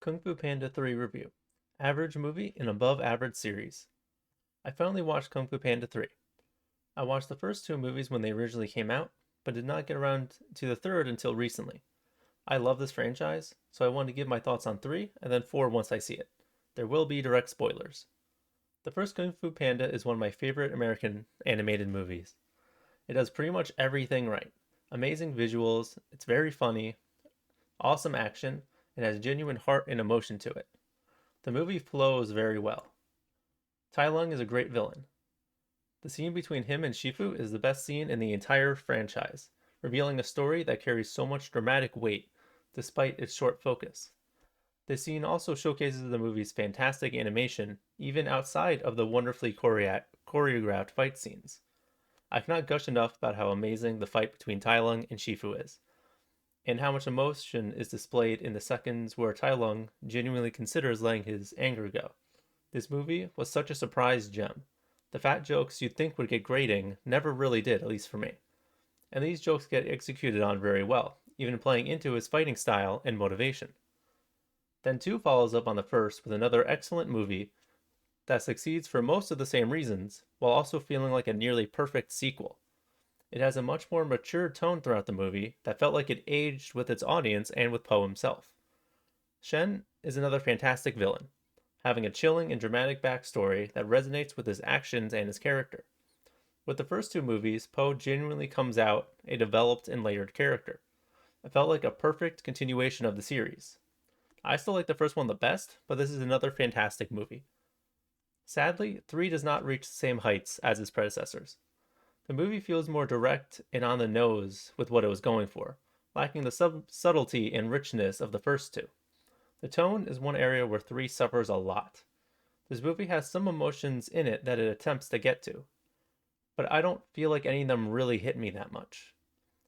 Kung Fu Panda 3 review. Average movie in above average series. I finally watched Kung Fu Panda 3. I watched the first two movies when they originally came out, but did not get around to the third until recently. I love this franchise, so I wanted to give my thoughts on 3 and then 4 once I see it. There will be direct spoilers. The first Kung Fu Panda is one of my favorite American animated movies. It does pretty much everything right. Amazing visuals, it's very funny, awesome action, and has genuine heart and emotion to it. The movie flows very well. Tai Lung is a great villain. The scene between him and Shifu is the best scene in the entire franchise, revealing a story that carries so much dramatic weight despite its short focus. This scene also showcases the movie's fantastic animation, even outside of the wonderfully choreographed fight scenes. I cannot gush enough about how amazing the fight between Tai Lung and Shifu is, and how much emotion is displayed in the seconds where Tai Lung genuinely considers letting his anger go. This movie was such a surprise gem. The fat jokes you'd think would get grating never really did, at least for me. And these jokes get executed on very well, even playing into his fighting style and motivation. Then 2 follows up on the first with another excellent movie that succeeds for most of the same reasons, while also feeling like a nearly perfect sequel. It has a much more mature tone throughout the movie that felt like it aged with its audience and with Poe himself. Shen is another fantastic villain, having a chilling and dramatic backstory that resonates with his actions and his character. With the first 2 movies, Poe genuinely comes out a developed and layered character. It felt like a perfect continuation of the series. I still like the first one the best, but this is another fantastic movie. Sadly, 3 does not reach the same heights as its predecessors. The movie feels more direct and on the nose with what it was going for, lacking the subtlety and richness of the first 2. The tone is one area where 3 suffers a lot. This movie has some emotions in it that it attempts to get to, but I don't feel like any of them really hit me that much.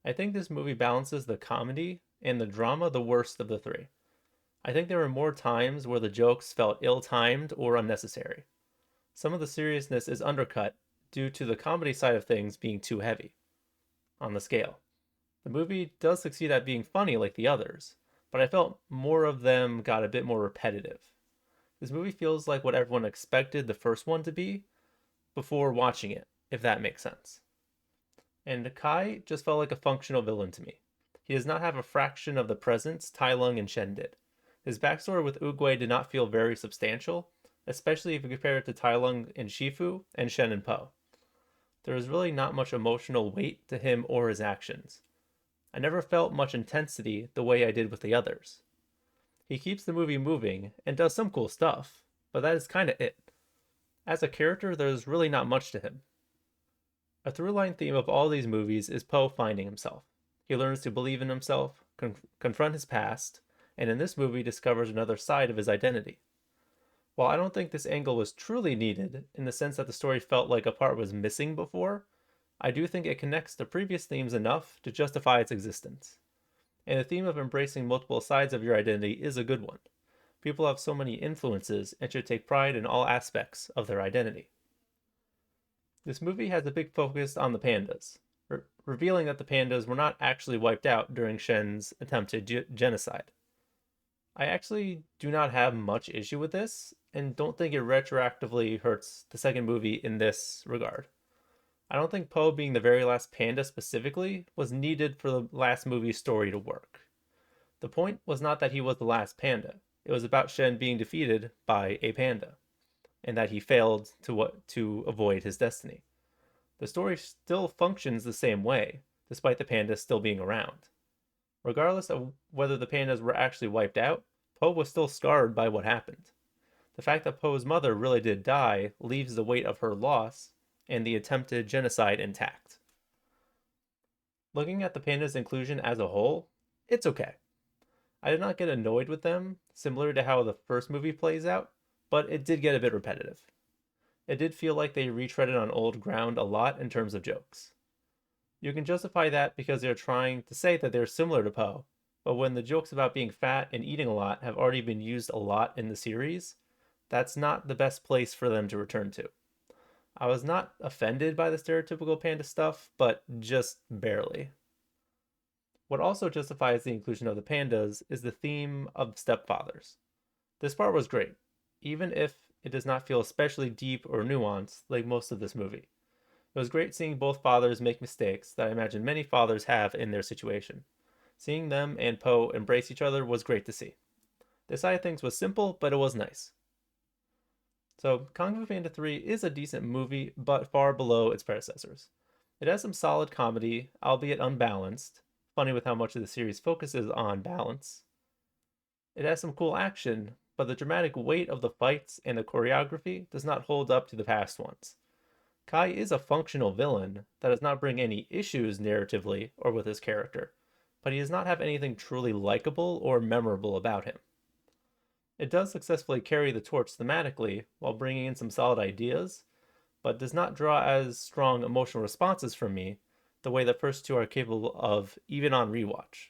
I think this movie balances the comedy and the drama the worst of the 3. I think there were more times where the jokes felt ill timed or unnecessary. Some of the seriousness is undercut due to the comedy side of things being too heavy on the scale. The movie does succeed at being funny like the others, but I felt more of them got a bit more repetitive. This movie feels like what everyone expected the first one to be before watching it, if that makes sense. And Kai just felt like a functional villain to me. He does not have a fraction of the presence Tai Lung and Shen did. His backstory with Oogway did not feel very substantial, especially if you compare it to Tai Lung and Shifu and Shen and Po. There is really not much emotional weight to him or his actions. I never felt much intensity the way I did with the others. He keeps the movie moving and does some cool stuff, but that is kinda it. As a character, there's really not much to him. A through-line theme of all these movies is Poe finding himself. He learns to believe in himself, confront his past, and in this movie discovers another side of his identity. While I don't think this angle was truly needed, in the sense that the story felt like a part was missing before, I do think it connects to previous themes enough to justify its existence. And the theme of embracing multiple sides of your identity is a good one. People have so many influences and should take pride in all aspects of their identity. This movie has a big focus on the pandas, revealing that the pandas were not actually wiped out during Shen's attempted genocide. I actually do not have much issue with this, and don't think it retroactively hurts the second movie in this regard. I don't think Poe being the very last panda specifically was needed for the last movie's story to work. The point was not that he was the last panda, it was about Shen being defeated by a panda, and that he failed to avoid his destiny. The story still functions the same way, despite the pandas still being around. Regardless of whether the pandas were actually wiped out, Poe was still scarred by what happened. The fact that Poe's mother really did die leaves the weight of her loss and the attempted genocide intact. Looking at the pandas' inclusion as a whole, it's okay. I did not get annoyed with them, similar to how the first movie plays out, but it did get a bit repetitive. It did feel like they retreaded on old ground a lot in terms of jokes. You can justify that because they're trying to say that they're similar to Poe, but when the jokes about being fat and eating a lot have already been used a lot in the series, that's not the best place for them to return to. I was not offended by the stereotypical panda stuff, but just barely. What also justifies the inclusion of the pandas is the theme of stepfathers. This part was great, even if it does not feel especially deep or nuanced like most of this movie. It was great seeing both fathers make mistakes that I imagine many fathers have in their situation. Seeing them and Poe embrace each other was great to see. This side of things was simple, but it was nice. So, Kung Fu Panda 3 is a decent movie, but far below its predecessors. It has some solid comedy, albeit unbalanced. Funny with how much of the series focuses on balance. It has some cool action, but the dramatic weight of the fights and the choreography does not hold up to the past ones. Kai is a functional villain that does not bring any issues narratively or with his character, but he does not have anything truly likable or memorable about him. It does successfully carry the torch thematically while bringing in some solid ideas, but does not draw as strong emotional responses from me the way the first two are capable of, even on rewatch.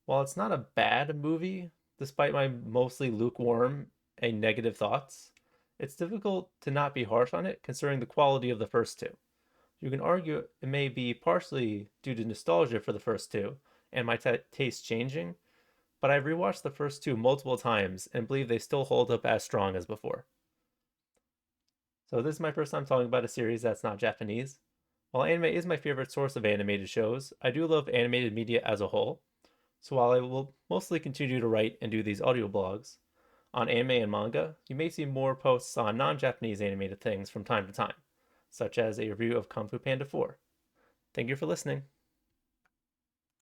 While it's not a bad movie, despite my mostly lukewarm and negative thoughts, it's difficult to not be harsh on it considering the quality of the first two. You can argue it may be partially due to nostalgia for the first two and my taste changing, but I've rewatched the first two multiple times and believe they still hold up as strong as before. So this is my first time talking about a series that's not Japanese. While anime is my favorite source of animated shows, I do love animated media as a whole. So while I will mostly continue to write and do these audio blogs on anime and manga, you may see more posts on non-Japanese animated things from time to time, such as a review of Kung Fu Panda 4. Thank you for listening.